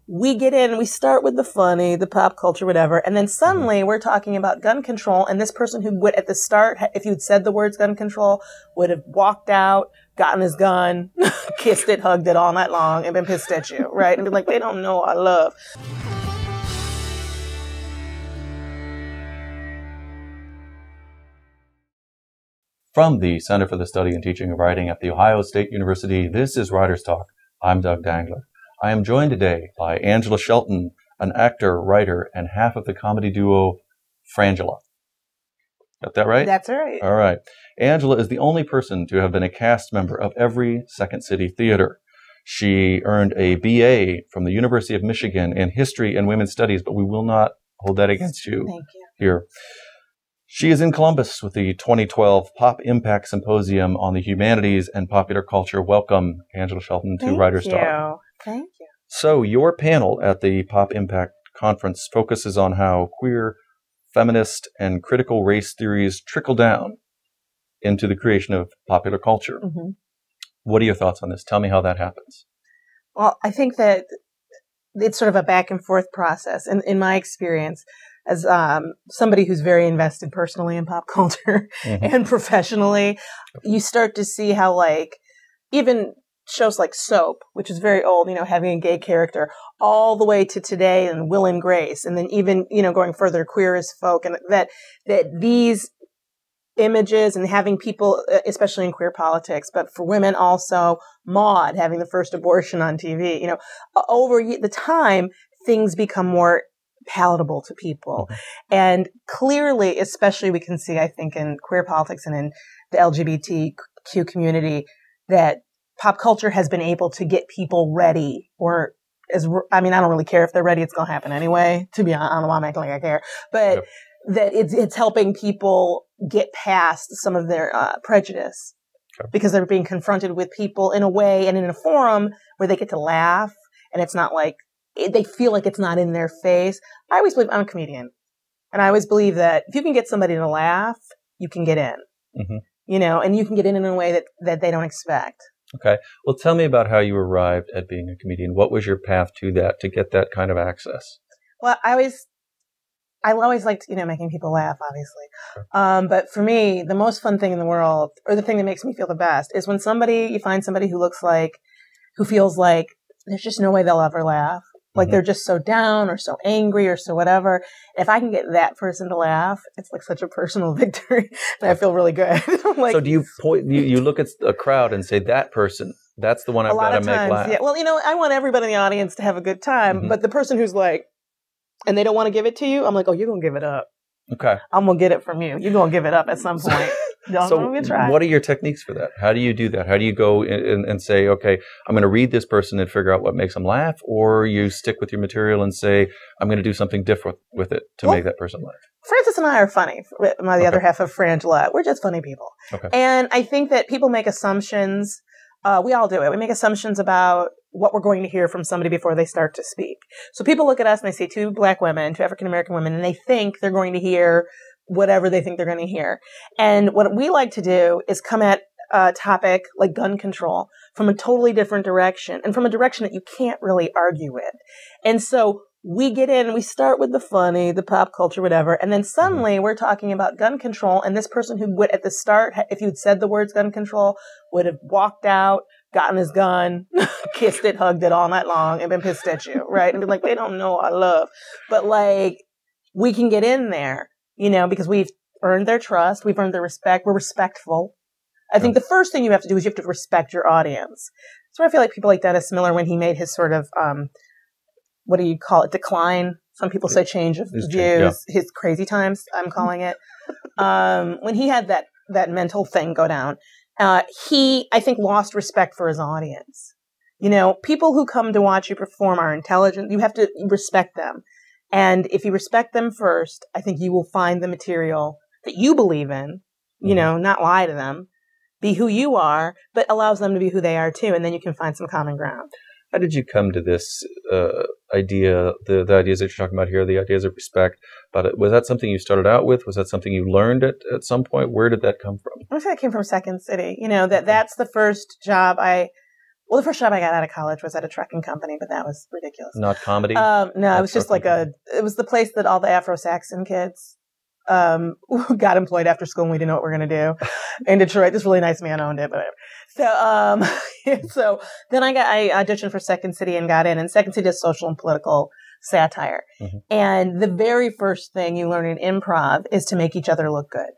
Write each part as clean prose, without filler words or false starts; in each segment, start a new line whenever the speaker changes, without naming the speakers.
we get in, we start with the funny, the pop culture, whatever, and then suddenly we're talking about gun control, and this person who would, at the start, if you'd said the words gun control, would have walked out, gotten his gun, kissed it, hugged it all night long, and been pissed at you, right? And be like, they don't know I love.
From the Center for the Study and Teaching of Writing at The Ohio State University, this is Writers Talk. I'm Doug Dangler. I am joined today by Angela Shelton, an actor, writer, and half of the comedy duo Frangela. Got that right?
That's right.
All right. Angela is the only person to have been a cast member of every Second City theater. She earned a BA from the University of Michigan in History and Women's Studies, but we will not hold that against you.
Thank you.
Here. She is in Columbus with the 2012 Pop Impact Symposium on the Humanities and Popular Culture. Welcome, Angela Shelton, to Writers Talk.
Thank you.
So your panel at the Pop Impact Conference focuses on how queer, feminist, and critical race theories trickle down into the creation of popular culture. Mm-hmm. What are your thoughts on this? Tell me how that happens.
Well, I think that it's sort of a back and forth process. And in my experience, as somebody who's very invested personally in pop culture and professionally, you start to see how, like, even shows like Soap, which is very old, having a gay character, all the way to today and Will and Grace, and then even, going further, Queer as Folk, and that these images and having people, especially in queer politics, but for women also, Maude having the first abortion on TV, over the time, things become more palatable to people. And clearly, especially we can see, I think, in queer politics and in the LGBTQ community, that pop culture has been able to get people ready, I don't really care if they're ready. It's going to happen anyway. To be honest, I don't know why I'm acting like I care, but that it's helping people get past some of their prejudice because they're being confronted with people in a way and in a forum where they get to laugh, and it's not like they feel like it's not in their face. I always believe, I'm a comedian, and I always believe that if you can get somebody to laugh, you can get in, and you can get in a way that they don't expect.
Okay. Well, tell me about how you arrived at being a comedian. What was your path to that, to get that kind of access?
Well, I always liked, making people laugh, obviously. But for me, the most fun thing in the world, or the thing that makes me feel the best, is when you find somebody who feels like there's just no way they'll ever laugh. Like they're just so down or so angry or so whatever. If I can get that person to laugh, it's like such a personal victory, and I feel really good.
So do you you look at a crowd and say, that person, that's the one I've got to make laugh?
Yeah. Well, I want everybody in the audience to have a good time, but the person who's like, and they don't want to give it to you, I'm like, oh, you're going to give it up.
Okay.
I'm going to get it from you. You're going to give it up at some point.
What are your techniques for that? How do you do that? How do you go and say, okay, I'm going to read this person and figure out what makes them laugh, or you stick with your material and say, I'm going to do something different with it to make that person laugh?
Francis and I are funny. The other half of Frangela. We're just funny people. Okay. And I think that people make assumptions. We all do it. We make assumptions about what we're going to hear from somebody before they start to speak. So people look at us and they see two Black women, two African-American women, and they think they're going to hear whatever they think they're going to hear. And what we like to do is come at a topic like gun control from a totally different direction, and from a direction that you can't really argue with. And so we get in, we start with the funny, the pop culture, whatever, and then suddenly we're talking about gun control, and this person who would, at the start, if you'd said the words gun control, would have walked out, gotten his gun, kissed it, hugged it all night long, and been pissed at you, right? And be like, they don't know I love. But we can get in there, because we've earned their trust, we've earned their respect, we're respectful. I think the first thing you have to do is you have to respect your audience. So I feel like people like Dennis Miller, when he made his sort of, what do you call it, decline? Some people say change of views, his crazy times, I'm calling it. When he had that mental thing go down, he, I think, lost respect for his audience. People who come to watch you perform are intelligent. You have to respect them. And if you respect them first, I think you will find the material that you believe in, not lie to them, be who you are, but allows them to be who they are too. And then you can find some common ground.
How did you come to this idea, the ideas that you're talking about here, the ideas of respect? But was that something you started out with? Was that something you learned at some point? Where did that come from?
I think it came from Second City. That's the first job Well, the first job I got out of college was at a trucking company, but that was ridiculous.
Not comedy?
No, it was just like it was the place that all the Afro-Saxon kids got employed after school and we didn't know what we were going to do. In Detroit, this really nice man owned it, but whatever. So, so then I auditioned for Second City and got in, and Second City is social and political satire. Mm-hmm. And the very first thing you learn in improv is to make each other look good.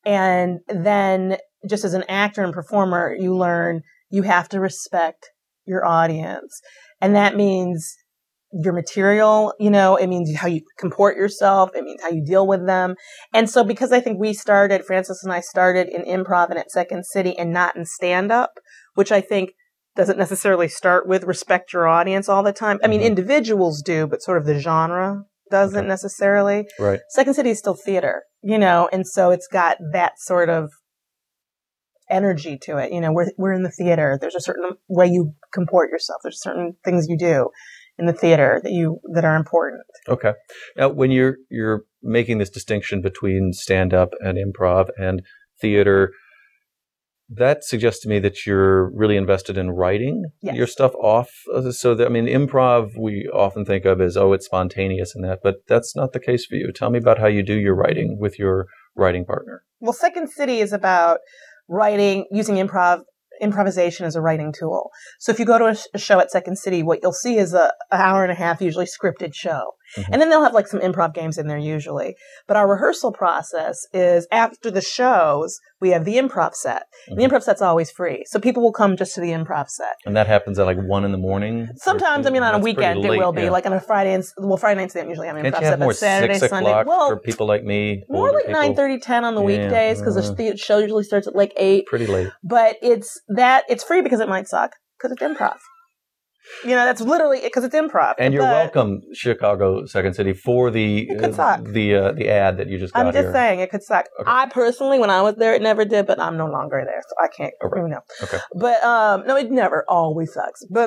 And then just as an actor and performer, you learn you have to respect your audience. And that means your material, it means how you comport yourself. It means how you deal with them. And so because I think Frances and I started in improv and at Second City and not in stand-up, which I think doesn't necessarily start with respect your audience all the time. I mean, individuals do, but sort of the genre doesn't necessarily.
Right.
Second City is still theater, and so it's got that sort of energy to it. We're in the theater. There's a certain way you comport yourself. There's certain things you do in the theater that are important.
Okay. Now, when you're making this distinction between stand-up and improv and theater, that suggests to me that you're really invested in writing your stuff off. So, improv we often think of as, it's spontaneous and that, but that's not the case for you. Tell me about how you do your writing with your writing partner.
Well, Second City is about writing, using improvisation as a writing tool. So if you go to a show at Second City, what you'll see is an hour and a half, usually scripted show. Mm-hmm. And then they'll have like some improv games in there usually. But our rehearsal process is after the shows, we have the improv set. Mm-hmm. And the improv set's always free. So people will come just to the improv set.
And that happens at like 1 a.m?
Sometimes, on a weekend it will be like on a Friday. Friday nights they don't usually have an improv set, but Saturday,
6
Sunday.
Well, for people like me.
More like 9:30, 10 on the weekdays because the show usually starts at like 8.
Pretty late.
But it's free because it might suck because it's improv. That's literally because it's improv.
And you're welcome, Chicago Second City, for the ad that you just got.
I'm just saying it could suck. Okay. I personally, when I was there, it never did, but I'm no longer there, so I can't really know. Okay. But no, it never always sucks. But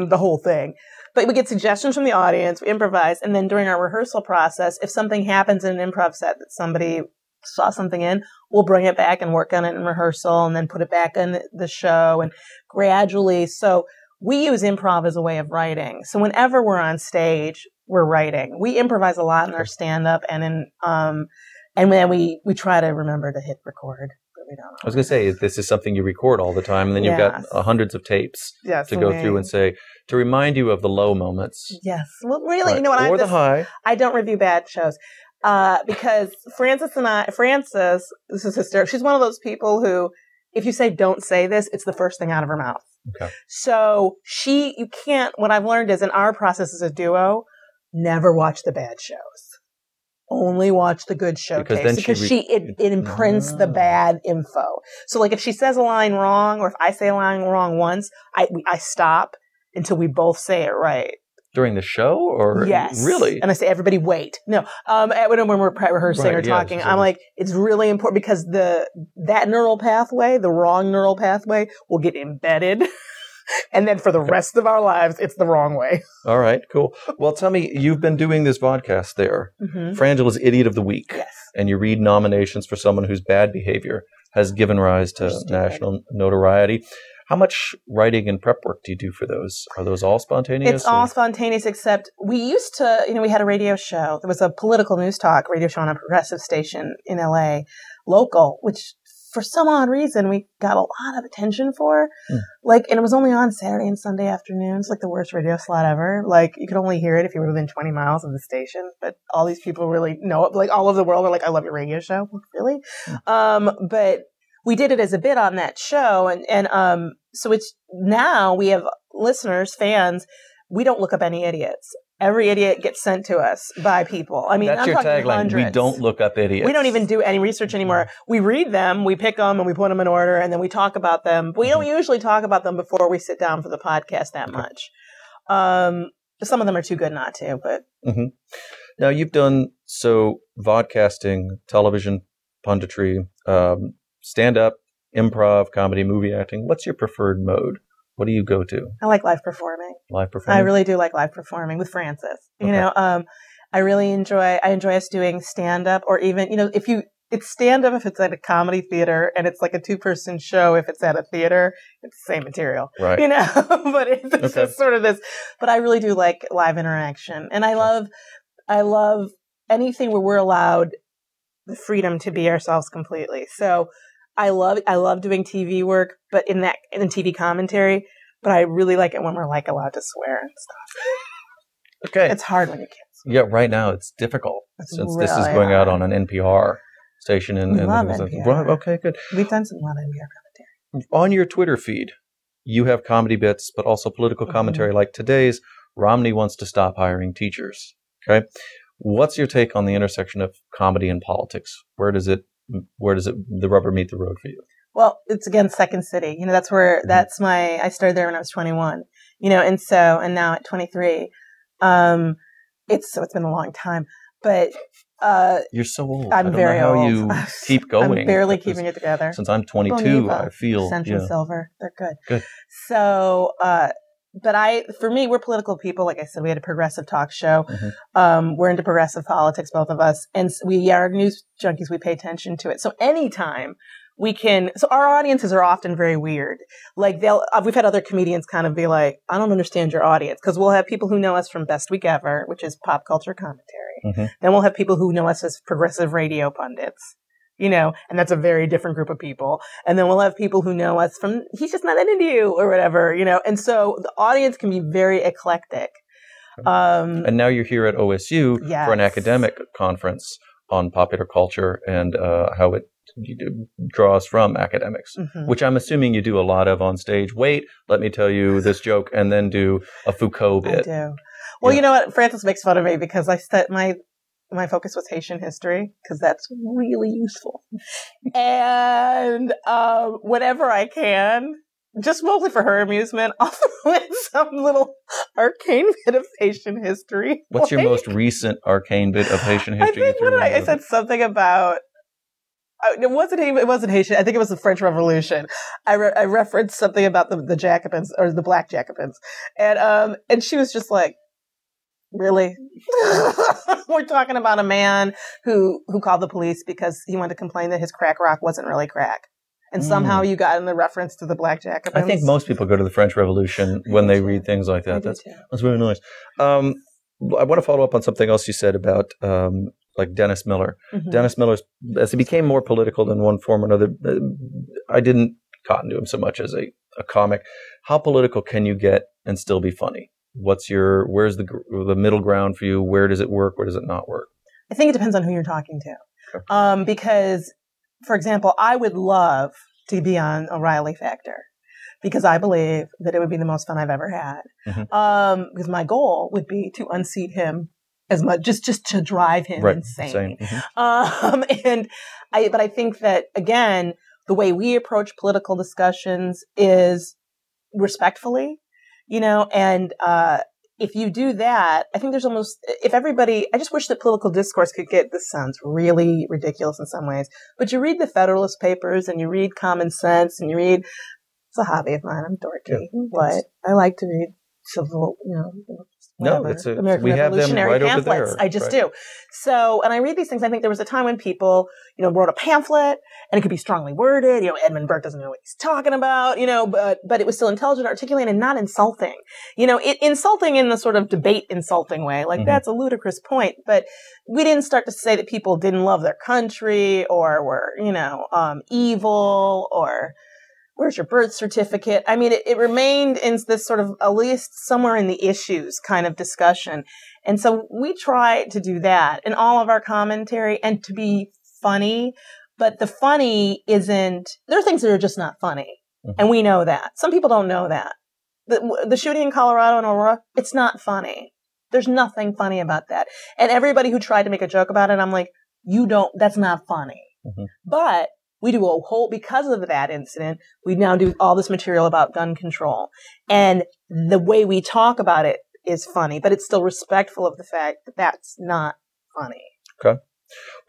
the whole thing. But we get suggestions from the audience, we improvise, and then during our rehearsal process, if something happens in an improv set that somebody saw something in, we'll bring it back and work on it in rehearsal, and then put it back in the show, and gradually. So we use improv as a way of writing. So whenever we're on stage, we're writing. We improvise a lot in our stand-up, and then we try to remember to hit record. But we don't.
I was going to say, this is something you record all the time, and then you've got hundreds of tapes to go through and say, to remind you of the low moments.
Yes. Well, really,
right. Or the high.
I don't review bad shows. Because Frances, this is hysterical. She's one of those people who, if you say, don't say this, it's the first thing out of her mouth.
Okay.
So what I've learned is in our process as a duo, never watch the bad shows. Only watch the good showcase because it imprints the bad info. So like if she says a line wrong or if I say a line wrong once, I stop until we both say it right.
During the show or
yes.
Really?
And I say, everybody wait. No, when we're rehearsing or talking, I'm like, it's really important because that neural pathway, the wrong neural pathway will get embedded. And then for the rest of our lives, it's the wrong way.
All right, cool. Well, tell me, you've been doing this podcast there. Mm-hmm. Frangela's Idiot of the Week.
Yes.
And you read nominations for someone whose bad behavior has given rise to national notoriety. How much writing and prep work do you do for those? Are those all spontaneous?
It's all spontaneous, except we used to, we had a radio show. There was a political news talk radio show on a progressive station in LA, local, which for some odd reason we got a lot of attention for. And it was only on Saturday and Sunday afternoons, like the worst radio slot ever. Like you could only hear it if you were within 20 miles of the station. But all these people really know it. Like all over the world are like, I love your radio show. Really? But we did it as a bit on that show. And so it's now we have listeners, fans. We don't look up any idiots. Every idiot gets sent to us by people. I mean,
that's
I'm
your
talking
tagline.
hundreds.
We don't look up idiots.
We don't even do any research anymore. We read them, we pick them, and we put them in order, and then we talk about them. But we don't usually talk about them before we sit down for the podcast that much. Some of them are too good not to, but.
Mm-hmm. Now, you've done vodcasting, television, punditry, stand-up, improv, comedy, movie acting. What's your preferred mode? What do you go to?
I like live performing.
Live performing?
I really do like live performing with Frances. Okay. I really enjoy us doing stand-up or even, if you it's stand-up if it's at a comedy theater, and it's like a 2-person show if it's at a theater. It's the same material,
right?
But it's just sort of this. But I really do like live interaction, and I love anything where we're allowed the freedom to be ourselves completely. So I love doing TV work, but in TV commentary. But I really like it when we're like allowed to swear and stuff.
Okay,
it's hard when you can't swear.
Yeah, right now it's difficult since really this is going out on an NPR station.
We love NPR.
Okay, good.
We've done some lot of NPR commentary.
On your Twitter feed, you have comedy bits, but also political commentary like today's Romney wants to stop hiring teachers. Okay. What's your take on the intersection of comedy and politics? Where does the rubber meet the road for you? Well,
it's again Second City. That's where I started there when I was 21. And now at 23, it's been a long time. But
you're so old.
I'm very old.
How you keep going?
I'm barely keeping it together.
Since I'm 22, I feel
Central Silver. They're good.
Good.
So, for me, we're political people. Like I said, we had a progressive talk show. We're into progressive politics, both of us. And we are news junkies. We pay attention to it. So anytime so our audiences are often very weird. Like we've had other comedians kind of be like, I don't understand your audience. Cause we'll have people who know us from Best Week Ever, which is pop culture commentary. Then we'll have people who know us as progressive radio pundits. And that's a very different group of people. And then we'll have people who know us from He's Just Not That Into You or whatever, And so the audience can be very eclectic.
And now you're here at OSU for an academic conference on popular culture and how it draws from academics, which I'm assuming you do a lot of on stage. Wait, let me tell you this joke, and then do a Foucault bit.
I do. Well, you know what? Francis makes fun of me because I said my focus was Haitian history because that's really useful. And whenever I can, just mostly for her amusement, I'll throw in some little arcane bit of Haitian history.
What's your most recent arcane bit of Haitian history?
I said something about. It wasn't Haitian. I think it was the French Revolution. I referenced something about the Jacobins or the Black Jacobins, and she was just like, "Really? We're talking about a man who called the police because he wanted to complain that his crack rock wasn't really crack, and somehow you got in the reference to the Black Jacobins."
I think most people go to the French Revolution when they read things like that. That's very nice. I want to follow up on something else you said about. Like Dennis Miller. Dennis Miller, as he became more political in one form or another, I didn't cotton to him so much as a comic. How political can you get and still be funny? Where's the middle ground for you? Where does it work? Where does it not work?
I think it depends on who you're talking to. Okay. Because, for example, I would love to be on O'Reilly Factor because I believe that it would be the most fun I've ever had. Because my goal would be to unseat him as much, just to drive him insane. But I think that, again, the way we approach political discussions is respectfully, and if you do that, I think there's I just wish that political discourse this sounds really ridiculous in some ways, but you read the Federalist Papers and you read Common Sense and it's a hobby of mine. I'm dorky, but I like to read civil, American
we have them right
pamphlets.
Over there.
I just do. So, and I read these things. I think there was a time when people, wrote a pamphlet and it could be strongly worded. Edmund Burke doesn't know what he's talking about, but it was still intelligent, articulate, and not insulting. Insulting in the sort of debate insulting way. Like that's a ludicrous point. But we didn't start to say that people didn't love their country or were, evil or where's your birth certificate? I mean, it remained in this sort of, at least somewhere in the issues kind of discussion. And so we try to do that in all of our commentary and to be funny. But the funny there are things that are just not funny. And we know that. Some people don't know that. The shooting in Colorado and Aurora, it's not funny. There's nothing funny about that. And everybody who tried to make a joke about it, I'm like, that's not funny. But we do because of that incident, we now do all this material about gun control. And the way we talk about it is funny, but it's still respectful of the fact that that's not funny. Okay.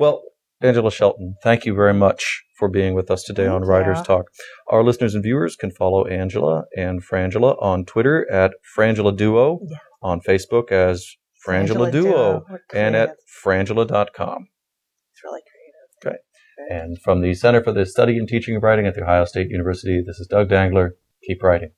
Well, Angela Shelton, thank you very much for being with us today on Writers Talk. Our listeners and viewers can follow Angela and Frangela on Twitter at Frangela Duo, on Facebook as Frangela Duo, and at frangela.com.
It's really creative.
Okay. And from the Center for the Study and Teaching of Writing at The Ohio State University, this is Doug Dangler. Keep writing.